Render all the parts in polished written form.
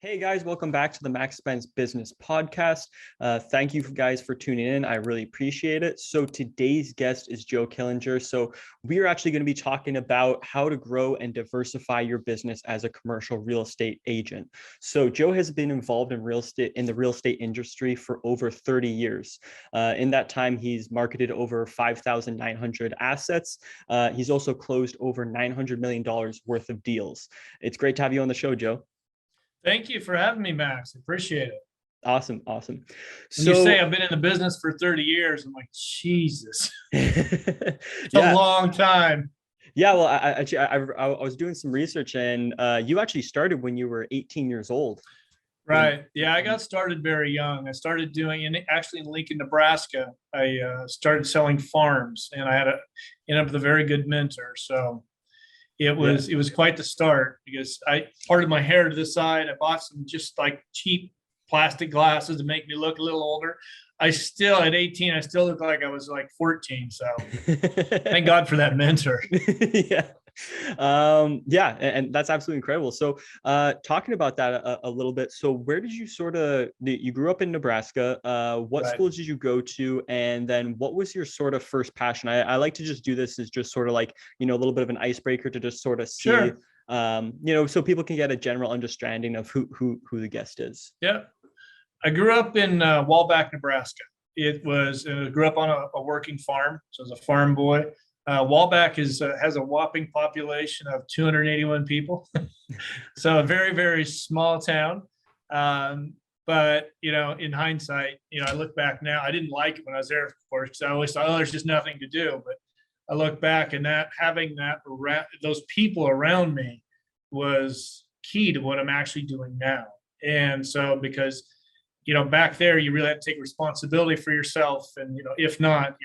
Hey guys, welcome back to the Max Spence Business Podcast. Thank you guys for tuning in. I really appreciate it. So today's guest is Joe Killinger. So we are actually going to be talking about how to grow and diversify your business as a commercial real estate agent. So Joe has been involved in the real estate industry for over 30 years. In that time, he's marketed over 5,900 assets. He's also closed over $900 million worth of deals. It's great to have you on the show, Joe. Thank you for having me, Max. Appreciate it. Awesome. When you say I've been in the business for 30 years, I'm like, Jesus, it's yeah. a long time. Yeah, well, I was doing some research, and you actually started when you were 18 years old. Right. Yeah, I got started very young. I started actually in Lincoln, Nebraska. I started selling farms, and I ended up with a very good mentor. So it was quite the start, because I parted my hair to the side. I bought some just like cheap plastic glasses to make me look a little older. At 18, I still look like I was like 14. So thank God for that mentor. Yeah. And that's absolutely incredible. So talking about that a little bit. So where did you grew up in Nebraska? What schools did you go to? And then what was your sort of first passion? I like to just do this as just sort of like, a little bit of an icebreaker to just sort of see, Sure. So people can get a general understanding of who the guest is. Yeah. I grew up in Wallback, Nebraska. Grew up on a working farm. So I was a farm boy. Wallback has a whopping population of 281 people. So a very, very small town. But, in hindsight, I look back now, I didn't like it when I was there, of course, because I always thought, there's just nothing to do. But I look back, and having those people around me was key to what I'm actually doing now. And so, because, back there, you really had to take responsibility for yourself. And, if not,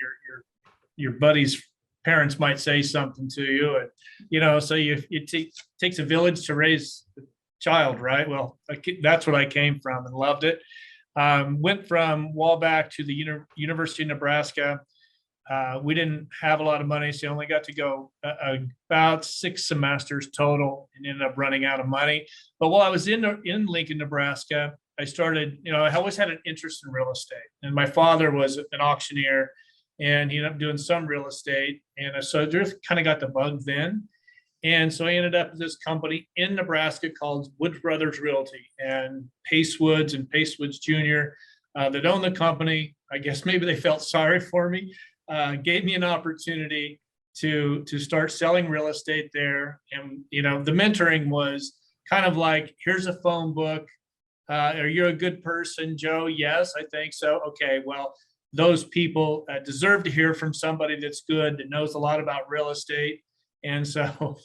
your buddies' parents might say something to you, and so it takes a village to raise a child, right? Well, that's what I came from and loved it. Went from Wallback to the University of Nebraska. We didn't have a lot of money, so I only got to go about 6 semesters total, and ended up running out of money. But while I was in Lincoln, Nebraska, I started, I always had an interest in real estate, and my father was an auctioneer, and he ended up doing some real estate. And so I just kind of got the bug then. And so I ended up with this company in Nebraska called Woods Brothers Realty, and Pace Woods and Pace Woods Jr. That owned the company. I guess maybe they felt sorry for me, gave me an opportunity to start selling real estate there. And, the mentoring was kind of like, here's a phone book. Are you a good person, Joe? Yes, I think so. Okay, well, those people deserve to hear from somebody that's good, that knows a lot about real estate. And so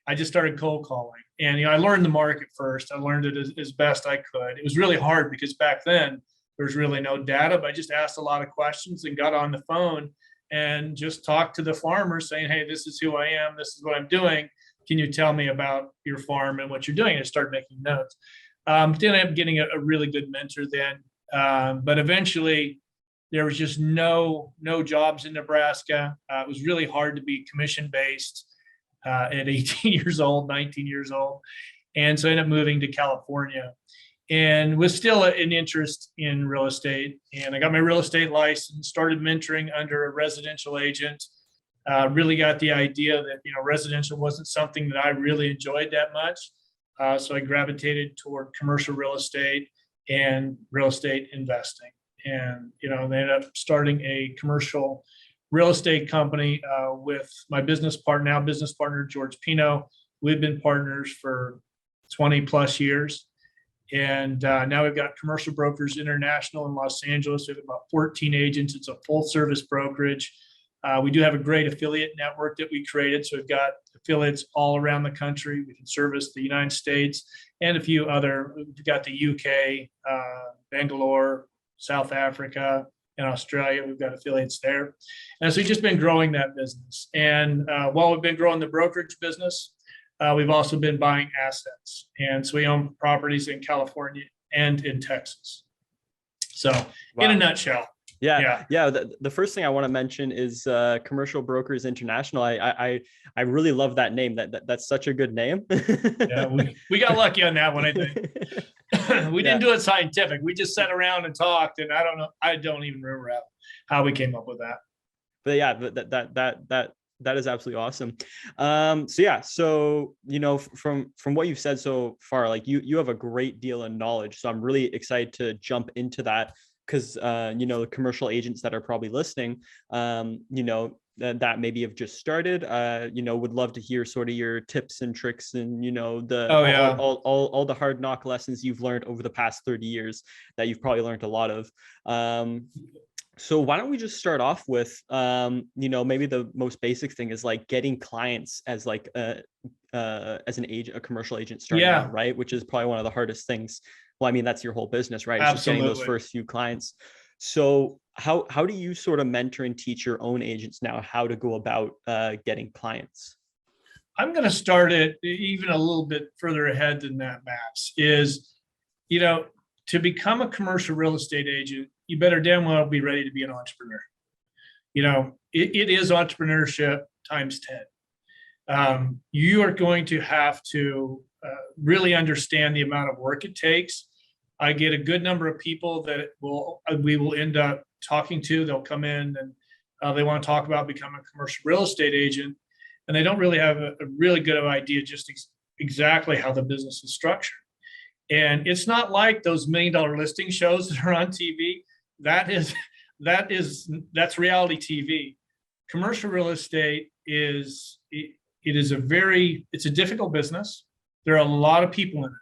I just started cold calling. And, I learned the market first. I learned it as best I could. It was really hard, because back then there was really no data, but I just asked a lot of questions and got on the phone and just talked to the farmers saying, hey, this is who I am. This is what I'm doing. Can you tell me about your farm and what you're doing? And I started making notes. Then I ended up getting a really good mentor then. But eventually, there was just no jobs in Nebraska. It was really hard to be commission-based at 18 years old, 19 years old. And so I ended up moving to California, and was still an interest in real estate. And I got my real estate license, started mentoring under a residential agent. Really got the idea that, residential wasn't something that I really enjoyed that much. So I gravitated toward commercial real estate and real estate investing. And, they ended up starting a commercial real estate company with my business partner, George Pino. We've been partners for 20 plus years. And now we've got Commercial Brokers International in Los Angeles. We have about 14 agents. It's a full service brokerage. We do have a great affiliate network that we created. So we've got affiliates all around the country. We can service the United States and a few other. We've got the UK, Bangalore, South Africa, and Australia. We've got affiliates there. And so we've just been growing that business. And while we've been growing the brokerage business, we've also been buying assets. And so we own properties in California and in Texas. So in a nutshell. Yeah. The first thing I want to mention is Commercial Brokers International. I really love that name. That's such a good name. Yeah, we got lucky on that one, I think. We didn't do it scientific. We just sat around and talked, and I don't even remember how we came up with that. But yeah, that is absolutely awesome. So from what you've said so far, like you have a great deal of knowledge. So I'm really excited to jump into that, because the commercial agents that are probably listening, that maybe have just started, would love to hear sort of your tips and tricks, and all the hard knock lessons you've learned over the past 30 years that you've probably learned a lot of. So why don't we just start off with, maybe the most basic thing is like getting clients as like as an agent, a commercial agent starting out, right? Which is probably one of the hardest things. Well, I mean, that's your whole business, right? It's just getting those first few clients. So how do you sort of mentor and teach your own agents now how to go about getting clients? I'm going to start it even a little bit further ahead than that, Max, is, to become a commercial real estate agent, you better damn well be ready to be an entrepreneur. It is entrepreneurship times 10. You are going to have to really understand the amount of work it takes. I get a good number of people that we will end up talking to. They'll come in and they want to talk about becoming a commercial real estate agent, and they don't really have a really good idea just exactly how the business is structured. And it's not like those $1 million listing shows that are on TV. That's reality TV. Commercial real estate is it's a difficult business. There are a lot of people in it.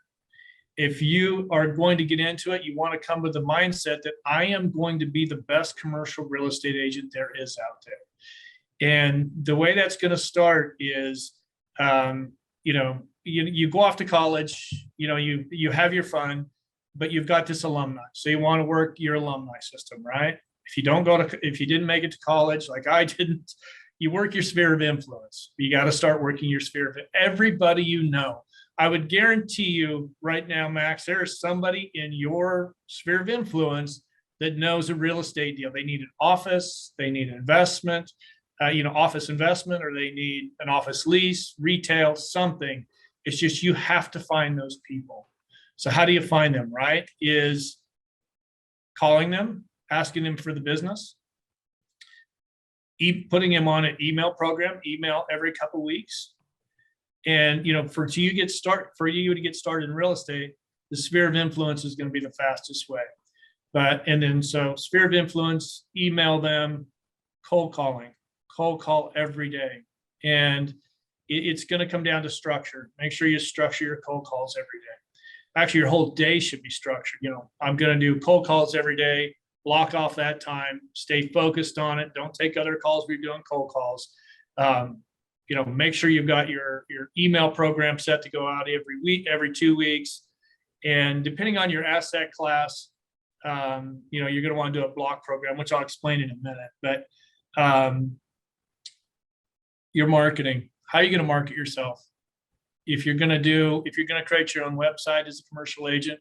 If you are going to get into it, you want to come with the mindset that I am going to be the best commercial real estate agent there is out there. And the way that's going to start is, you go off to college, you have your fun, but you've got this alumni. So you want to work your alumni system, right? If you didn't make it to college, like I didn't, you work your sphere of influence. You got to start working your sphere of everybody you know. I would guarantee you right now, Max, there is somebody in your sphere of influence that knows a real estate deal. They need an office, they need an investment, office investment, or they need an office lease, retail, something. It's just you have to find those people. So how do you find them, right? Is calling them, asking them for the business, putting them on an email program, email every couple of weeks. And for you to get started in real estate, the sphere of influence is going to be the fastest way. So sphere of influence, email them, cold call every day. And it's going to come down to structure. Make sure you structure your cold calls every day. Actually, your whole day should be structured. I'm going to do cold calls every day, block off that time, stay focused on it. Don't take other calls when you're doing cold calls. Make sure you've got your email program set to go out every week, every 2 weeks. And depending on your asset class, you're going to want to do a block program, which I'll explain in a minute. But your marketing, how are you going to market yourself? If you're going to create your own website as a commercial agent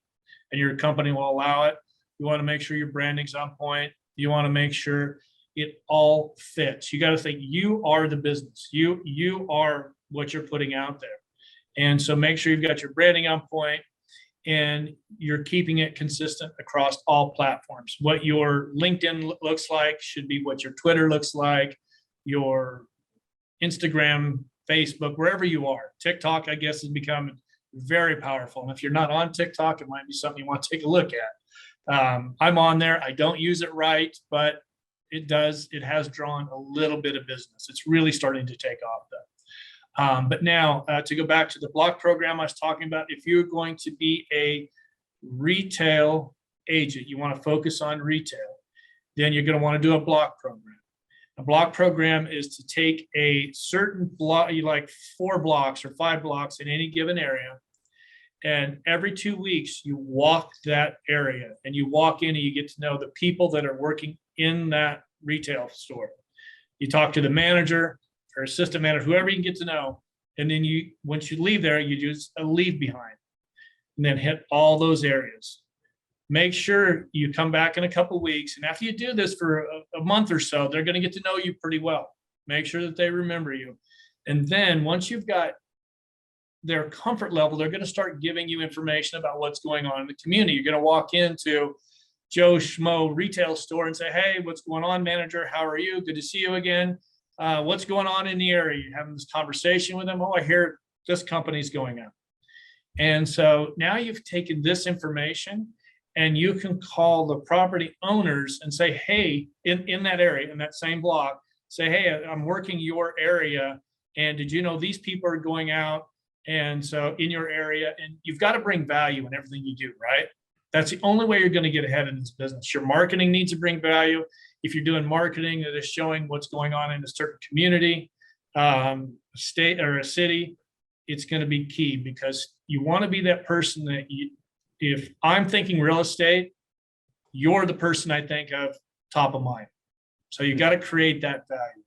and your company will allow it, you want to make sure your branding's on point. You want to make sure it all fits. You got to think you are the business. You are what you're putting out there. And so make sure you've got your branding on point and you're keeping it consistent across all platforms. What your LinkedIn looks like should be what your Twitter looks like, your Instagram, Facebook, wherever you are. TikTok, I guess, has become very powerful. And if you're not on TikTok, it might be something you want to take a look at. I'm on there. I don't use it right, but it has drawn a little bit of business. It's really starting to take off though. But now to go back to the block program I was talking about, if you're going to be a retail agent, you want to focus on retail, then you're going to want to do a block program. A block program is to take a certain block, like 4 blocks or 5 blocks in any given area. And every 2 weeks, you walk that area and you walk in and you get to know the people that are working in that retail store. You talk to the manager or assistant manager, whoever you can get to know. And then once you leave there, you do a leave behind and then hit all those areas. make sure you come back in a couple of weeks. And after you do this for a month or so, they're going to get to know you pretty well. Make sure that they remember you. And then once you've got their comfort level, they're going to start giving you information about what's going on in the community. You're going to walk into Joe Schmo retail store and say, hey, what's going on, manager? How are you? Good to see you again. What's going on in the area? You're having this conversation with them. Oh, I hear this company's going on. And so now you've taken this information and you can call the property owners and say, hey, in that area, in that same block, say, hey, I'm working your area. And did you know these people are going out? And so in your area, and you've got to bring value in everything you do, right? That's the only way you're going to get ahead in this business. Your marketing needs to bring value. If you're doing marketing that is showing what's going on in a certain community, state or a city, it's going to be key, because you want to be that person that if I'm thinking real estate, you're the person I think of top of mind. So you got to create that value.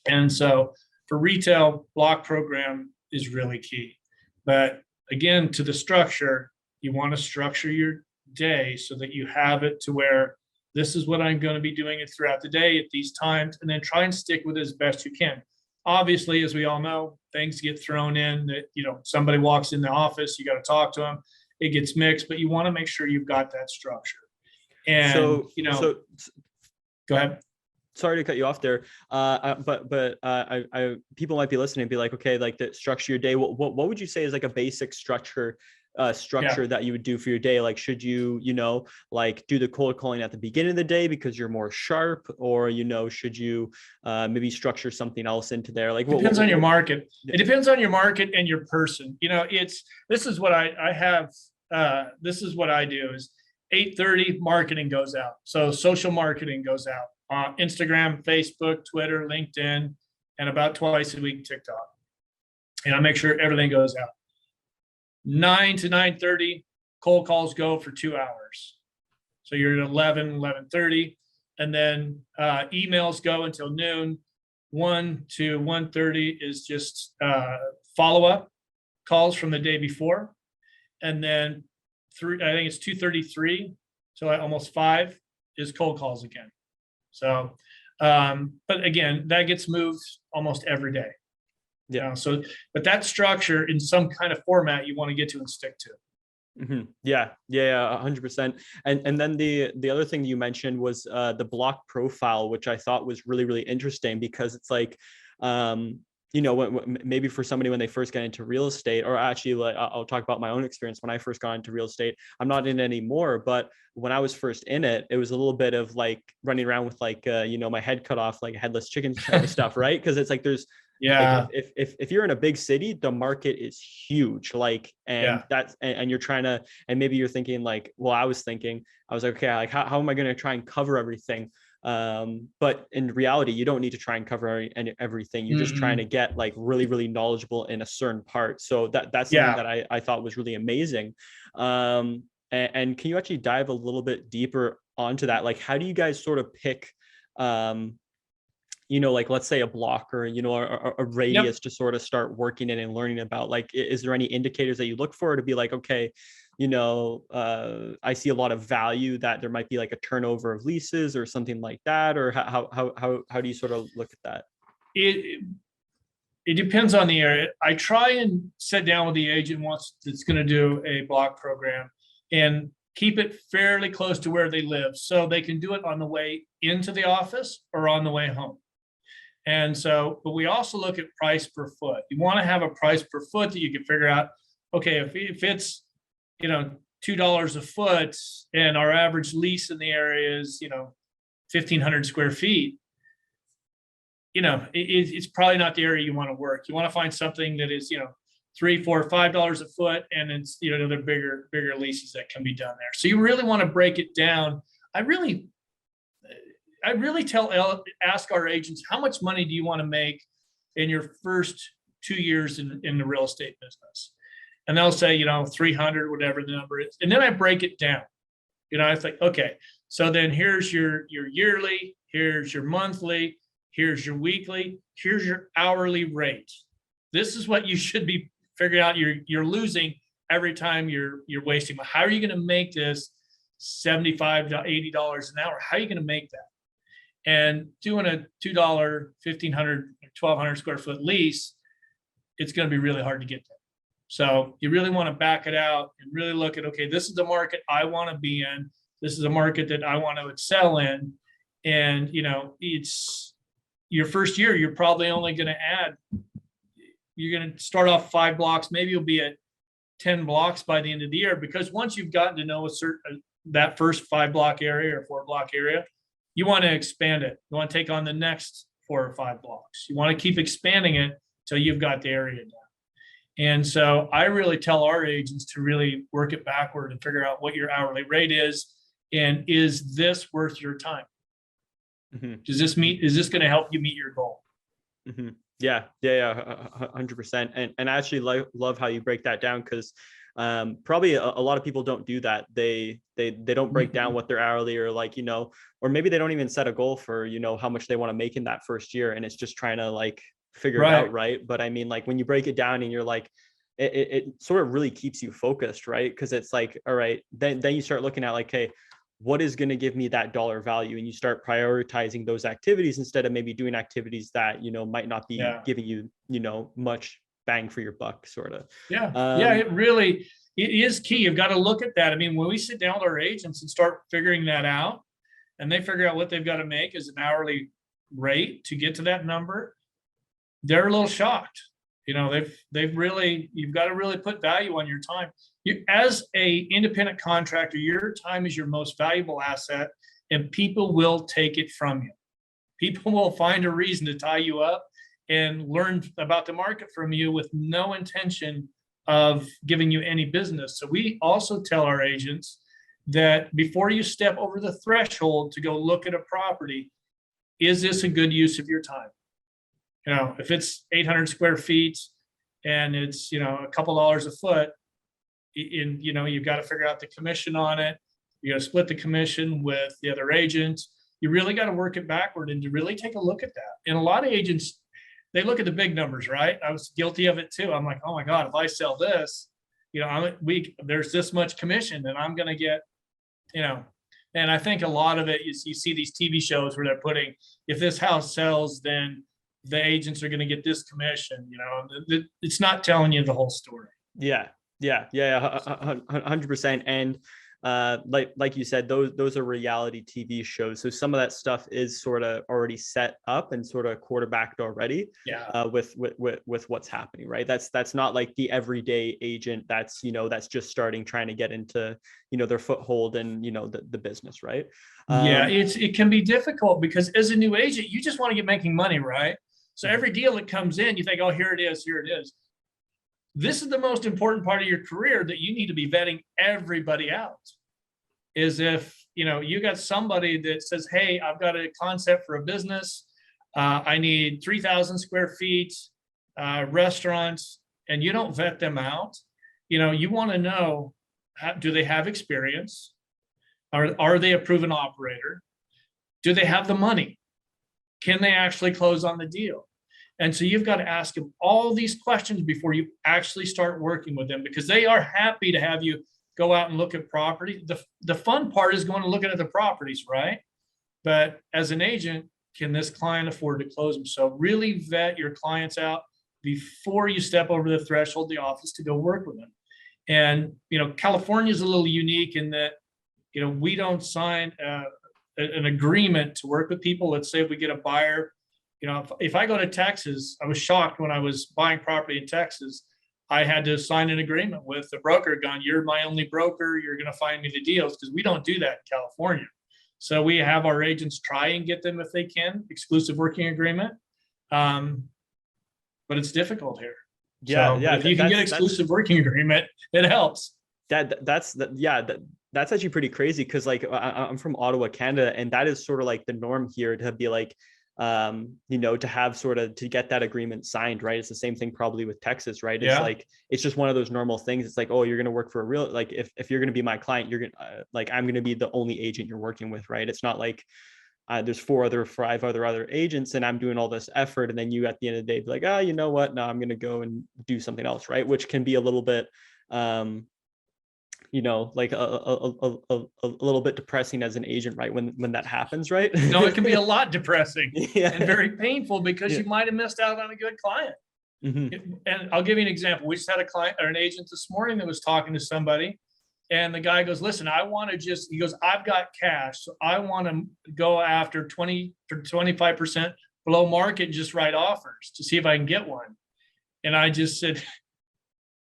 And so for retail, block program is really key. But again, to the structure, you want to structure your day so that you have it to where this is what I'm going to be doing it throughout the day at these times, and then try and stick with it as best you can. Obviously, as we all know, things get thrown in that, somebody walks in the office, you got to talk to them. It gets mixed, but you want to make sure you've got that structure. And, go ahead. Sorry to cut you off there. People might be listening and be like, okay, like the structure your day. What would you say is like a basic structure that you would do for your day? Like, should you, like do the cold calling at the beginning of the day because you're more sharp, or, should you maybe structure something else into there? Like, it depends on your market. It depends on your market and your person. This is what I have. This is what I do is 8:30 marketing goes out. So social marketing goes out. Instagram, Facebook, Twitter, LinkedIn, and about twice a week, TikTok. And I make sure everything goes out. 9 to 9:30, cold calls go for 2 hours. So you're at 11:30, and then emails go until noon. 1 to 1:30 is just follow-up calls from the day before. And then I think it's 2:33, so almost 5 is cold calls again. So, but again, that gets moved almost every day. Yeah. But that structure in some kind of format you want to get to and stick to. Mm-hmm. Yeah, 100%. And then the other thing you mentioned was the block profile, which I thought was really, really interesting, because it's like, maybe for somebody when they first get into real estate, or actually, like, I'll talk about my own experience when I first got into real estate. I'm not in it anymore, but when I was first in it, it was a little bit of like running around with like, my head cut off, like headless chicken type of stuff, right? Because it's like like if you're in a big city, the market is huge, like, and that's, and you're trying to, and maybe you're thinking like, well, I was like, okay, like how am I going to try and cover everything? But in reality, you don't need to try and cover everything. You're just trying to get like really, really knowledgeable in a certain part. So that's something that I thought was really amazing. And can you actually dive a little bit deeper onto that? Like, how do you guys sort of pick, like, let's say a block, or, a radius to sort of start working in and learning about? Like, is there any indicators that you look for to be like, okay, I see a lot of value that there might be like a turnover of leases or something like that? Or how do you sort of look at that? It depends on the area. I try and sit down with the agent once that's going to do a block program and keep it fairly close to where they live, so they can do it on the way into the office or on the way home. And so, but we also look at price per foot. You want to have a price per foot that you can figure out, okay, if it's, $2 a foot and our average lease in the area is, 1,500 square feet, it's probably not the area you want to work. You want to find something that is, $3, $4, $5 a foot, and it's, the bigger leases that can be done there. So you really want to break it down. I really ask our agents, how much money do you want to make in your first 2 years in the real estate business? And they'll say, 300, whatever the number is. And then I break it down. I think, okay, so then here's your yearly, here's your monthly, here's your weekly, here's your hourly rate. This is what you should be figuring out you're losing every time you're wasting. How are you going to make this $75 to $80 an hour. How are you going to make that? And doing a $2, 1,500, 1,200 square foot lease, it's going to be really hard to get there. So you really want to back it out and really look at, okay, this is the market I want to be in. This is a market that I want to excel in. And, it's your first year, you're probably only going to add, you're going to start off 5 blocks. Maybe you'll be at 10 blocks by the end of the year, because once you've gotten to know that first 5 block area or 4 block area, you want to expand it. You want to take on the next 4 or 5 blocks. You want to keep expanding it till you've got the area down. And so I really tell our agents to really work it backward and figure out what your hourly rate is. And is this worth your time? Mm-hmm. Is this going to help you meet your goal? Mm-hmm. Yeah. 100%. And I actually love how you break that down, because probably a lot of people don't do that. They don't break down what their hourly, or or maybe they don't even set a goal for, how much they want to make in that first year. And it's just trying to figure it out. Right. But I mean, when you break it down and you're it sort of really keeps you focused, right? Because it's all right, then you start looking at hey, what is going to give me that dollar value? And you start prioritizing those activities instead of maybe doing activities that, might not be giving you, much bang for your buck, sort of. Yeah. It is key. You've got to look at that. I mean, when we sit down with our agents and start figuring that out, and they figure out what they've got to make as an hourly rate to get to that number, they're a little shocked. They've really, you've got to really put value on your time. As a independent contractor, your time is your most valuable asset, and people will take it from you. People will find a reason to tie you up and learn about the market from you with no intention of giving you any business. So we also tell our agents that before you step over the threshold to go look at a property, is this a good use of your time? If it's 800 square feet and it's, a couple dollars a foot, you've got to figure out the commission on it. You got to split the commission with the other agents. You really got to work it backward and to really take a look at that. And a lot of agents, they look at the big numbers, right? I was guilty of it too. I'm like, oh my God, if I sell this, there's this much commission and I'm going to get, and I think a lot of it is you see these TV shows where they're putting, if this house sells, then the agents are going to get this commission. It's not telling you the whole story. Yeah, 100%. And like you said, those are reality TV shows. So some of that stuff is sort of already set up and sort of quarterbacked already. Yeah. With what's happening, right? That's not like the everyday agent that's that's just starting, trying to get into their foothold and the business, right? It can be difficult because as a new agent, you just want to get making money, right? So every deal that comes in, you think, oh, here it is. This is the most important part of your career that you need to be vetting everybody out. Is if, you got somebody that says, hey, I've got a concept for a business. I need 3,000 square feet, restaurants, and you don't vet them out. You want to know, do they have experience? Are they a proven operator? Do they have the money? Can they actually close on the deal? And so you've got to ask them all these questions before you actually start working with them, because they are happy to have you go out and look at property. The fun part is going to look at the properties, right? But as an agent, can this client afford to close them? So really vet your clients out before you step over the threshold of the office to go work with them. And, California is a little unique in that, we don't sign an agreement to work with people. Let's say if we get a buyer, if I go to Texas, I was shocked when I was buying property in Texas. I had to sign an agreement with the broker going, you're my only broker. You're going to find me the deals, because we don't do that in California. So we have our agents try and get them, if they can, exclusive working agreement. But it's difficult here. If you can get exclusive working agreement, it helps. That's actually pretty crazy, because I'm from Ottawa, Canada, and that is sort of the norm here to be to have to get that agreement signed, right? It's the same thing probably with Texas, right? It's it's just one of those normal things. It's oh, you're going to work for a real, if you're going to be my client, you're going to I'm going to be the only agent you're working with, right? It's not there's 5 other agents and I'm doing all this effort. And then you, at the end of the day, be you know what? No, I'm going to go and do something else, right? Which can be a little bit, like a little bit depressing as an agent, right? When that happens, right? No, it can be a lot depressing Yeah. and very painful because Yeah. you might have missed out on a good client. Hmm. And I'll give you an example. We just had a client or an agent this morning that was talking to somebody, and the guy goes, listen, I want to just, he goes, I've got cash. So I want to go after 20 to 25% below market and just write offers to see if I can get one. And I just said,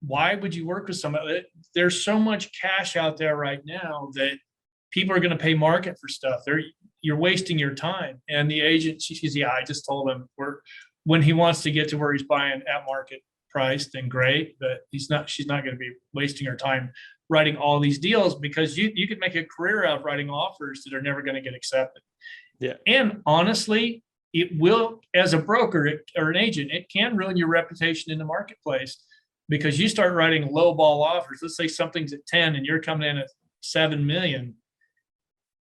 why would you work with somebody? There's so much cash out there right now that people are going to pay market for stuff. You're wasting your time. And the agent, she says, yeah, I just told him when he wants to get to where he's buying at market price, then great. But she's not going to be wasting her time writing all these deals, because you could make a career out of writing offers that are never going to get accepted. Yeah. And honestly, it will, as a broker or an agent, it can ruin your reputation in the marketplace, because you start writing low ball offers. Let's say something's at 10 and you're coming in at 7 million.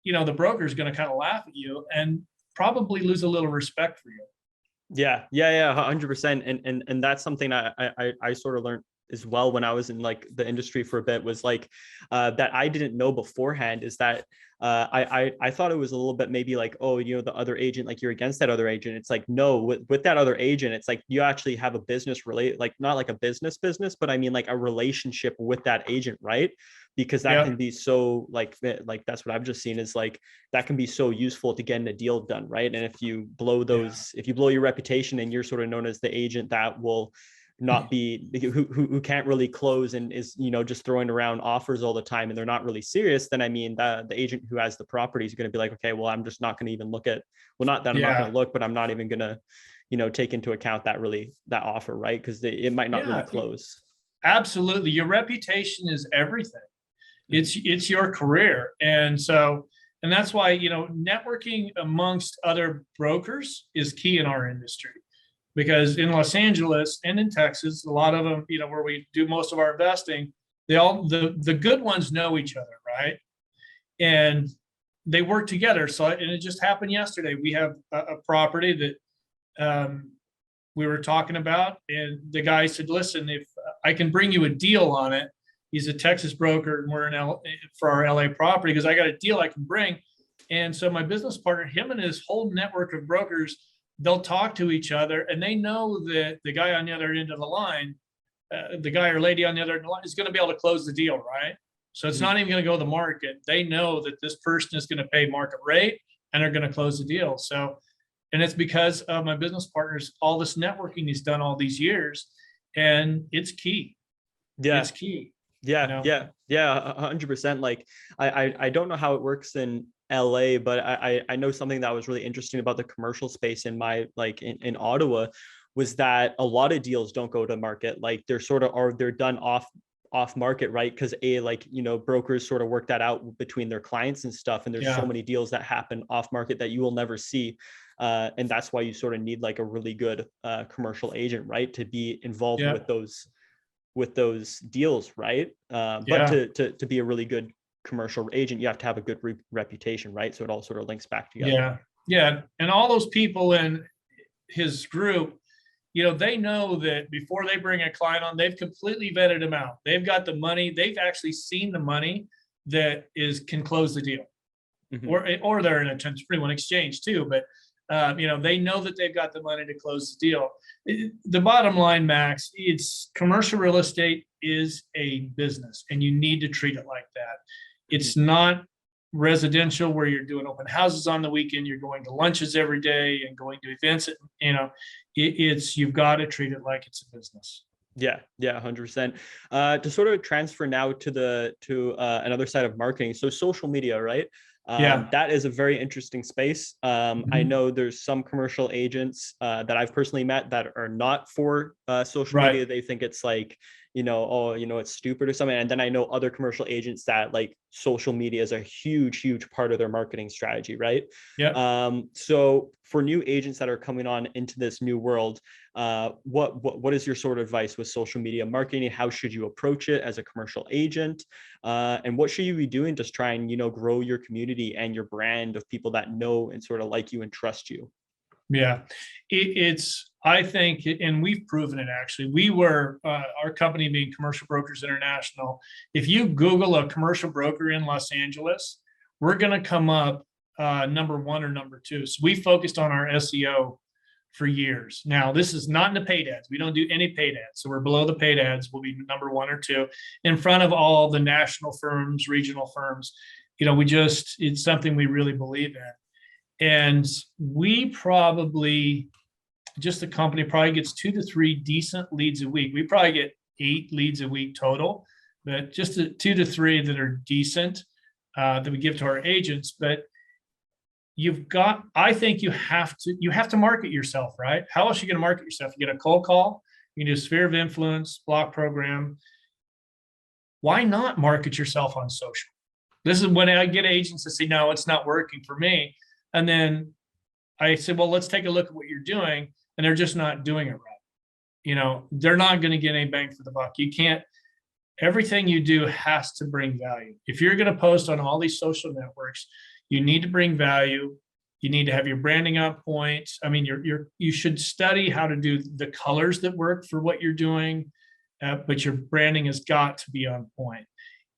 The broker is going to kind of laugh at you and probably lose a little respect for you. Yeah, 100%. And that's something I sort of learned as well when I was in like the industry for a bit, was like that I didn't know beforehand, is that I thought it was a little bit maybe like, oh, the other agent, like you're against that other agent. It's like, no, with that other agent, it's like you actually have a business relate, like not like a business, but I mean like a relationship with that agent, right? Because that can be so like that's what I've just seen, is like that can be so useful to getting a deal done, right? And if you blow if you blow your reputation and you're sort of known as the agent that will not be who can't really close and is just throwing around offers all the time and they're not really serious, then I mean the agent who has the property is going to be like, okay, well, I'm just not going to even look at, well, not that I'm not going to look, but I'm not even going to take into account that offer, right? Because it might not really close. Absolutely. Your reputation is everything. It's your career. And that's why networking amongst other brokers is key in our industry. Because in Los Angeles and in Texas, a lot of them, where we do most of our investing, the good ones know each other, right? And they work together. So, and it just happened yesterday. We have a property that we were talking about, and the guy said, listen, if I can bring you a deal on it, he's a Texas broker and we're in for our LA property, because I got a deal I can bring. And so my business partner, him and his whole network of brokers, they'll talk to each other, and they know that the guy on the other end of the line, the guy or lady on the other end of the line is going to be able to close the deal, right? So it's not even going to go to the market. They know that this person is going to pay market rate and they're going to close the deal. So, and it's because of my business partners, all this networking he's done all these years, and it's key. Yeah. It's key. Yeah. 100%. Like I don't know how it works in LA, but I know something that was really interesting about the commercial space in my in Ottawa was that a lot of deals don't go to market. Like they're done off market, right? Because brokers sort of work that out between their clients and stuff. And there's so many deals that happen off market that you will never see. And that's why you sort of need like a really good commercial agent, right? To be involved with those deals, right? But to be a really good commercial agent, you have to have a good reputation, right? So it all sort of links back together. Yeah. And all those people in his group, they know that before they bring a client on, they've completely vetted him out. They've got the money. They've actually seen the money that can close the deal, or they're in a 1031 exchange too. But they know that they've got the money to close the deal. The bottom line, Max, it's commercial real estate is a business, and you need to treat it like that. It's not residential where you're doing open houses on the weekend, you're going to lunches every day and going to events. You've got to treat it like it's a business. Yeah, 100%. To sort of transfer now to another side of marketing. So social media, right? That is a very interesting space. I know there's some commercial agents that I've personally met that are not for social media. They think it's like, it's stupid or something. And then I know other commercial agents that like social media is a huge part of their marketing strategy, right? So for new agents that are coming on into this new world, what is your sort of advice with social media marketing? How should you approach it as a commercial agent? And what should you be doing to try and, grow your community and your brand of people that know and sort of like you and trust you? Yeah, it's, I think, and we've proven it actually. We were, our company being Commercial Brokers International. If you Google a commercial broker in Los Angeles, we're going to come up number one or number two. So we focused on our SEO for years. Now, this is not in the paid ads. We don't do any paid ads. So we're below the paid ads. We'll be number one or two in front of all the national firms, regional firms. It's something we really believe in. And we probably, just the company probably gets 2 to 3 decent leads a week. We probably get 8 leads a week total, but just 2 to 3 that are decent that we give to our agents. But I think you have to market yourself, right? How else are you going to market yourself? You get a cold call, you can do a sphere of influence, block program. Why not market yourself on social? This is when I get agents that say, no, it's not working for me. And then I said, well, let's take a look at what you're doing. And they're just not doing it right. They're not going to get any bang for the buck. Everything you do has to bring value. If you're going to post on all these social networks, you need to bring value. You need to have your branding on point. I mean, you should study how to do the colors that work for what you're doing, but your branding has got to be on point.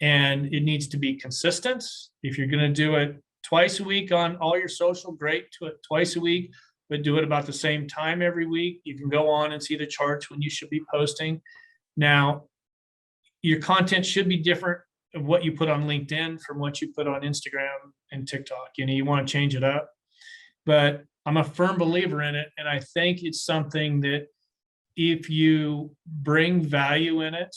And it needs to be consistent. If you're going to do it twice a week on all your social, great. Do it twice a week, but do it about the same time every week. You can go on and see the charts when you should be posting. Now, your content should be different of what you put on LinkedIn from what you put on Instagram and TikTok. You want to change it up, but I'm a firm believer in it. And I think it's something that if you bring value in it,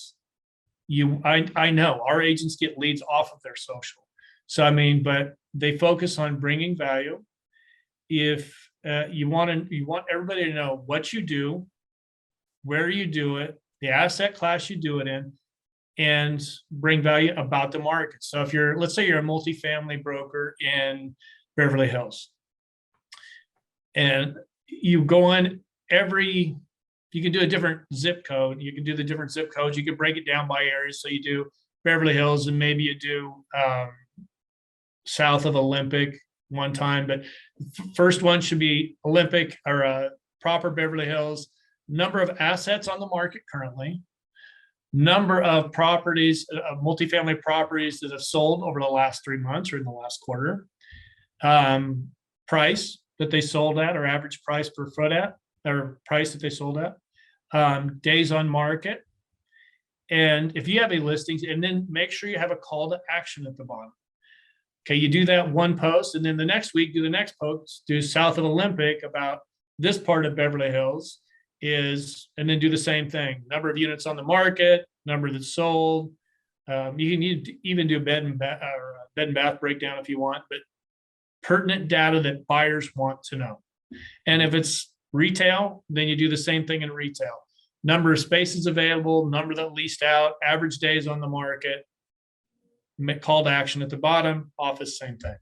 I know our agents get leads off of their social. So, but they focus on bringing value. If you want everybody to know what you do, where you do it, the asset class you do it in, and bring value about the market. So if let's say you're a multifamily broker in Beverly Hills, and you go on you can do a different zip code. You can do the different zip codes. You can break it down by areas. So you do Beverly Hills, and maybe you do south of Olympic one time, but first one should be Olympic or proper Beverly Hills. Number of assets on the market currently, number of properties, multifamily properties that have sold over the last 3 months or in the last quarter, price that they sold at, or average price per foot at, or price that they sold at, days on market. And if you have any listings, and then make sure you have a call to action at the bottom. Okay, you do that one post, and then the next week, do the next post, do south of Olympic about this part of Beverly Hills and then do the same thing. Number of units on the market, number that's sold. You can even do a bed and bath breakdown if you want, but pertinent data that buyers want to know. And if it's retail, then you do the same thing in retail. Number of spaces available, number that leased out, average days on the market, call to action at the bottom, office, same thing.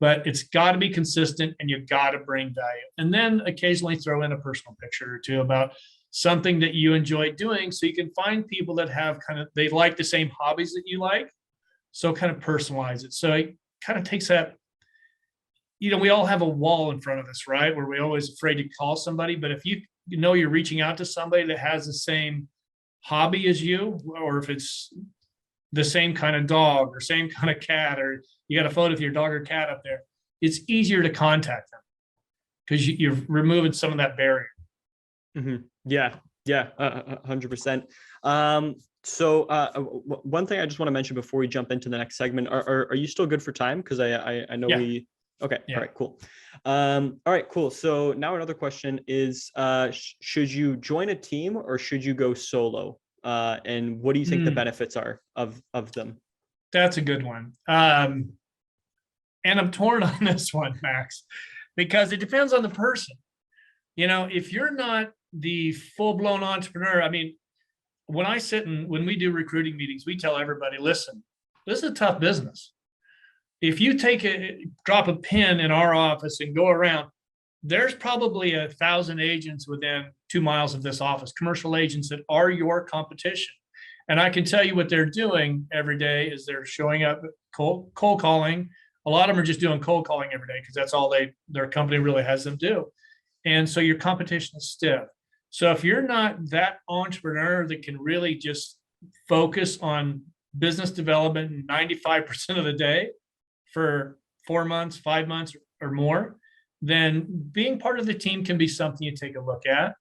But it's got to be consistent, and you've got to bring value. And then occasionally throw in a personal picture or two about something that you enjoy doing, so you can find people that have they like the same hobbies that you like. So kind of personalize it. So it kind of takes that, we all have a wall in front of us, right? Where we're always afraid to call somebody. But if you're reaching out to somebody that has the same hobby as you, or if it's the same kind of dog or same kind of cat, or you got a photo of your dog or cat up there, it's easier to contact them because you're removing some of that barrier. Mm-hmm. Yeah, 100%. So one thing I just want to mention before we jump into the next segment, are you still good for time? Because I know okay. Yeah. All right, cool. All right, cool. So now another question is, should you join a team or should you go solo? And what do you think the benefits are of them? That's a good one. And I'm torn on this one, Max, because it depends on the person. If you're not the full-blown entrepreneur, when we do recruiting meetings, we tell everybody, listen, this is a tough business. If you drop a pin in our office and go around, there's probably 1,000 agents within 2 miles of this office, commercial agents that are your competition. And I can tell you what they're doing every day is they're showing up cold calling. A lot of them are just doing cold calling every day because that's all their company really has them do. And so your competition is stiff. So if you're not that entrepreneur that can really just focus on business development 95% of the day for 4 months, 5 months or more, then being part of the team can be something you take a look at.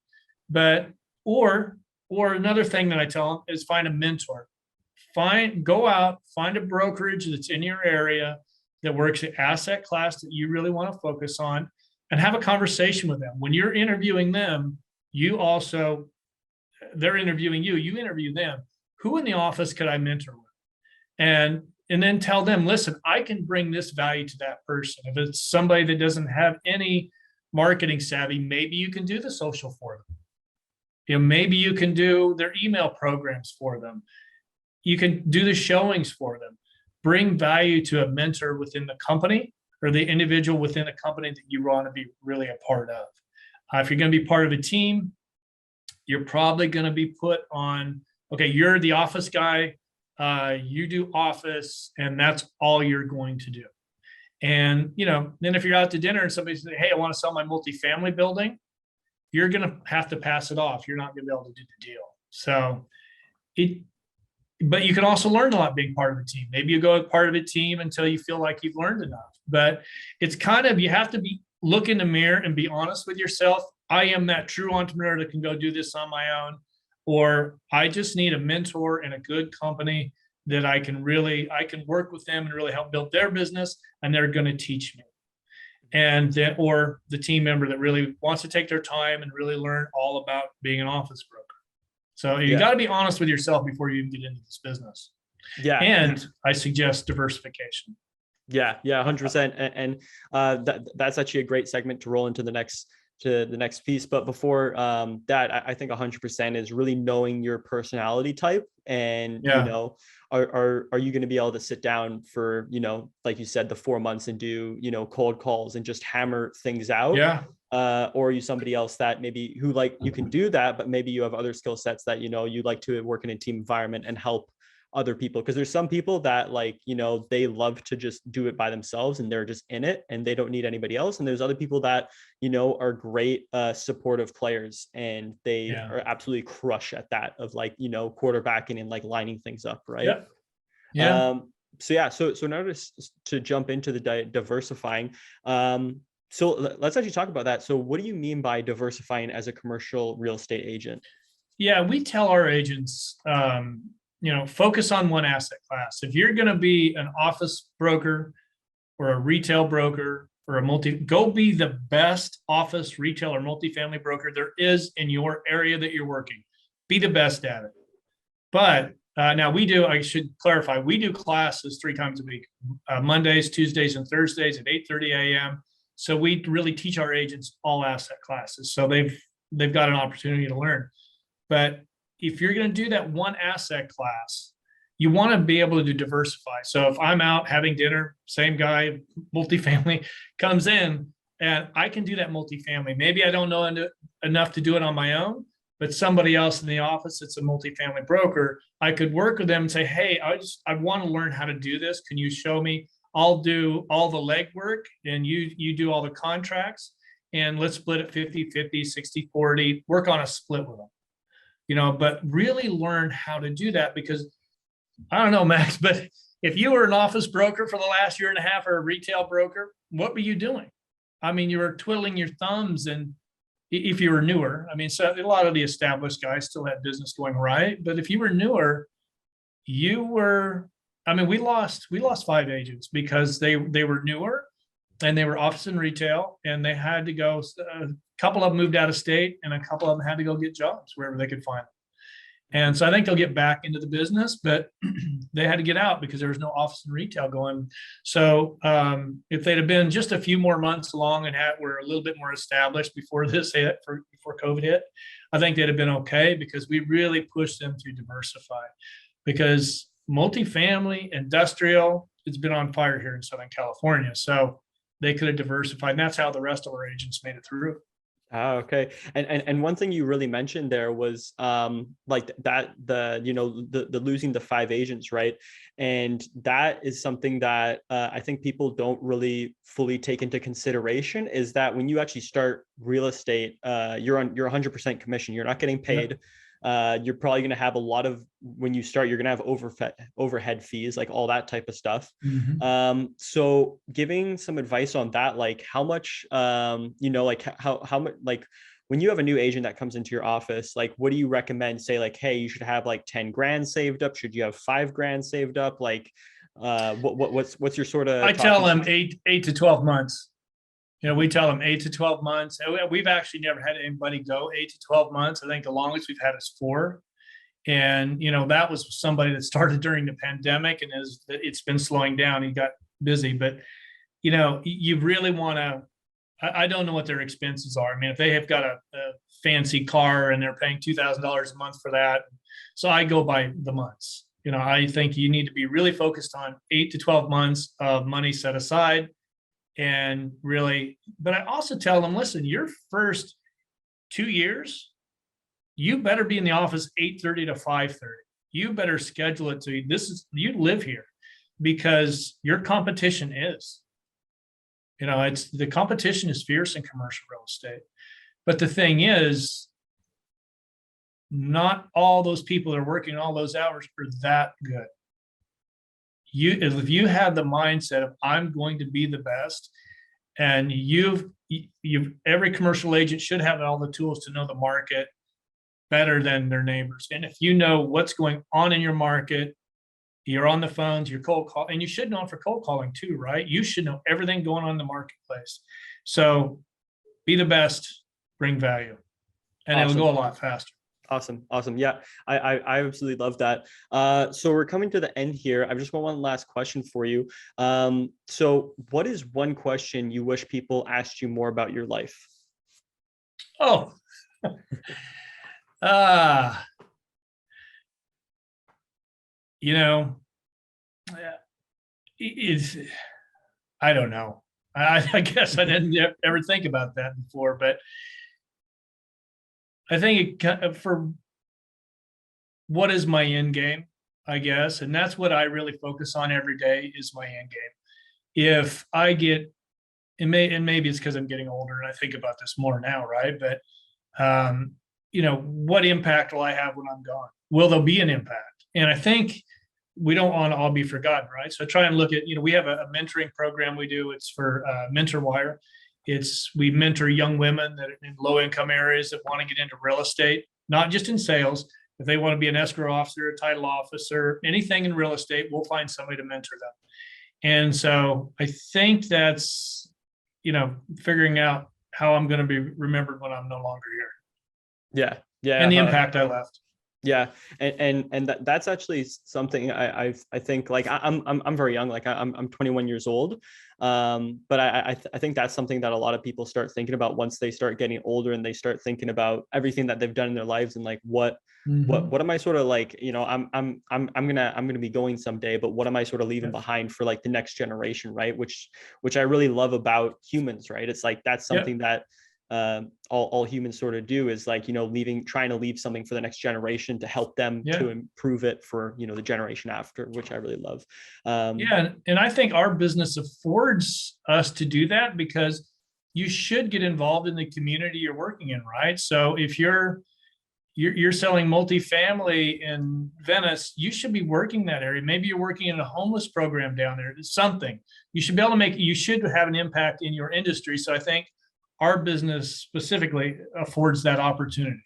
But or another thing that I tell them is find a mentor. Go out, find a brokerage that's in your area that works the asset class that you really want to focus on, and have a conversation with them. When you're interviewing them, they're interviewing you, you interview them. Who in the office could I mentor with? And then tell them, listen, I can bring this value to that person. If it's somebody that doesn't have any marketing savvy, maybe you can do the social for them. Maybe you can do their email programs for them. You can do the showings for them. Bring value to a mentor within the company or the individual within the company that you want to be really a part of. If you're going to be part of a team, you're probably going to be put on, okay, you're the office guy, you do office, and that's all you're going to do. And, then if you're out to dinner and somebody says, hey, I want to sell my multifamily building, you're going to have to pass it off. You're not going to be able to do the deal. So but you can also learn a lot being part of a team. Maybe you go as part of a team until you feel like you've learned enough. But it's you have to look in the mirror and be honest with yourself. I am that true entrepreneur that can go do this on my own, or I just need a mentor and a good company that I can work with them and really help build their business, and they're going to teach me. Or the team member that really wants to take their time and really learn all about being an office broker. So you got to be honest with yourself before you even get into this business. Yeah. And I suggest diversification. Yeah. 100%. And that's actually a great segment to roll into the next piece. But before that, I think 100% is really knowing your personality type. And, are you going to be able to sit down for, like you said, the 4 months and do, cold calls and just hammer things out? Yeah. Or are you somebody else that maybe you can do that, but maybe you have other skill sets that, you like to work in a team environment and help other people? Because there's some people that they love to just do it by themselves and they're just in it and they don't need anybody else. And there's other people that, are great supportive players and they are absolutely crush at that of quarterbacking and lining things up. Right. Yeah. So in order to jump into the diversifying, so let's actually talk about that. So what do you mean by diversifying as a commercial real estate agent? Yeah, we tell our agents, focus on one asset class. If you're going to be an office broker or a retail broker or go be the best office, retail, or multifamily broker there is in your area that you're working. Be the best at it. But now I should clarify, we do classes 3 times a week, Mondays, Tuesdays, and Thursdays at 8:30 a.m. So we really teach our agents all asset classes. So they've got an opportunity to learn. But if you're going to do that one asset class, you want to be able to diversify. So if I'm out having dinner, same guy, multifamily comes in, and I can do that multifamily. Maybe I don't know enough to do it on my own, but somebody else in the office that's a multifamily broker, I could work with them and say, hey, I want to learn how to do this. Can you show me? I'll do all the legwork and you do all the contracts, and let's split it 50-50, 60-40, work on a split with them. But really learn how to do that, because I don't know, Max, but if you were an office broker for the last year and a half or a retail broker, what were you doing? I mean, you were twiddling your thumbs, and if you were newer, so a lot of the established guys still had business going right. But if you were newer, we lost 5 agents because they were newer and they were office and retail, and they had to go. A couple of them moved out of state, and a couple of them had to go get jobs wherever they could find them. And so I think they'll get back into the business, but they had to get out because there was no office and retail going. So if they'd have been just a few more months along and were a little bit more established before before COVID hit, I think they'd have been okay, because we really pushed them to diversify. Because multifamily, industrial, it's been on fire here in Southern California. So they could have diversified. And that's how the rest of our agents made it through. Okay. And one thing you really mentioned there was like that the losing the five agents, right? And that is something that I think people don't really fully take into consideration, is that when you actually start real estate, you're 100% commission. You're not getting Yeah. paid. You're probably going to have a lot of, when you start, you're going to have overhead fees, like all that type of stuff. Mhm. So giving some advice on that, like how much, like how much, like when you have a new agent that comes into your office, like what do you recommend? Say like, hey, you should have like 10 grand saved up. Should you have 5 grand saved up? Like, what's your sort I of tell talking? them eight to 12 months. We tell them 8 to 12 months. We've actually never had anybody go 8 to 12 months. I think the longest we've had is 4. And, that was somebody that started during the pandemic, and it's been slowing down. He got busy, but, you really want to, I don't know what their expenses are. I mean, if they have got a fancy car and they're paying $2,000 a month for that. So I go by the months. I think you need to be really focused on 8 to 12 months of money set aside, and really, but I also tell them, listen, your first 2 years, you better be in the office 8:30 to 5:30. You better schedule it to, you live here, because your competition is, it's, the competition is fierce in commercial real estate. But the thing is, not all those people that are working all those hours are that good. If you have the mindset of, I'm going to be the best, and you've every commercial agent should have all the tools to know the market better than their neighbors. And if you know what's going on in your market, you're on the phones, you're cold call, and you should know for cold calling too, right? You should know everything going on in the marketplace. So be the best, bring value, and it'll Awesome. go a lot faster. Awesome. Yeah, I absolutely love that. So we're coming to the end here. I just want one last question for you. So what is one question you wish people asked you more about your life? Oh, ah, you know, it's, I don't know. I guess I didn't ever think about that before, but I think for what is my end game, I guess, and that's what I really focus on every day, is my end game. If I get, and maybe it's because I'm getting older and I think about this more now, right? But what impact will I have when I'm gone? Will there be an impact? And I think we don't want to all be forgotten, right? So I try and look at, we have a mentoring program we do. It's for Mentor Wire. We mentor young women that are in low income areas that want to get into real estate, not just in sales. If they want to be an escrow officer, a title officer, anything in real estate, we'll find somebody to mentor them. And so I think that's, figuring out how I'm going to be remembered when I'm no longer here, Yeah, yeah, and the impact I left. yeah, and that's actually something I think, like I'm very young, like I'm 21 years old, but I think that's something that a lot of people start thinking about once they start getting older, and they start thinking about everything that they've done in their lives, and like what am I sort of like, I'm gonna be going someday, but what am I sort of leaving behind for like the next generation, right? Which I really love about humans, right? It's like that's something that all humans sort of do, is like, trying to leave something for the next generation to help them to improve it for, the generation after, which I really love. And I think our business affords us to do that, because you should get involved in the community you're working in, right? So if you're selling multifamily in Venice, you should be working that area. Maybe you're working in a homeless program down there. It's something you should be able to make. You should have an impact in your industry. So I think our business specifically affords that opportunity.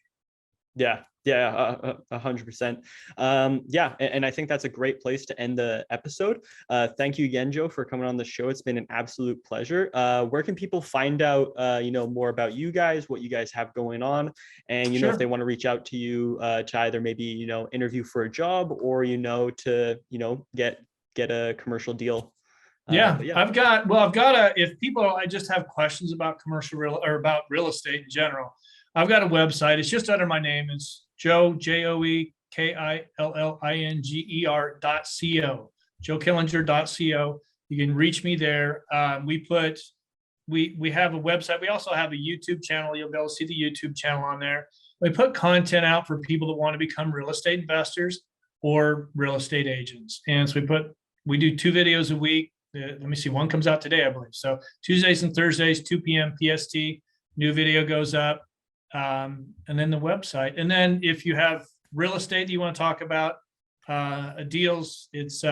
Yeah, 100%. And I think that's a great place to end the episode. Thank you again, Joe, for coming on the show. It's been an absolute pleasure. Where can people find out, more about you guys, what you guys have going on, and if they want to reach out to you to either maybe interview for a job, or to get a commercial deal. I've got if people, I just have questions about commercial real, or about real estate in general, I've got a website. It's just under my name. It's Joe, JoeKillinger.co. JoeKillinger.co. You can reach me there. We put we have a website. We also have a YouTube channel. You'll be able to see the YouTube channel on there. We put content out for people that want to become real estate investors or real estate agents. And so we do 2 videos a week. Let me see, one comes out today, I believe. So Tuesdays and Thursdays, 2 p.m. PST, new video goes up. And then the website. And then if you have real estate that you want to talk about, deals, it's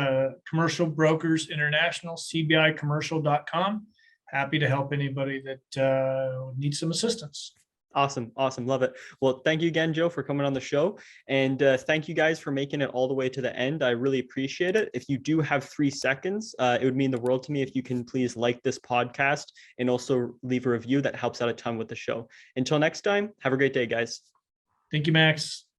Commercial Brokers International, cbicommercial.com. Happy to help anybody that needs some assistance. Awesome. Love it. Well, thank you again, Joe, for coming on the show. And thank you guys for making it all the way to the end. I really appreciate it. If you do have 3 seconds, it would mean the world to me if you can please like this podcast and also leave a review. That helps out a ton with the show. Until next time, have a great day, guys. Thank you, Max.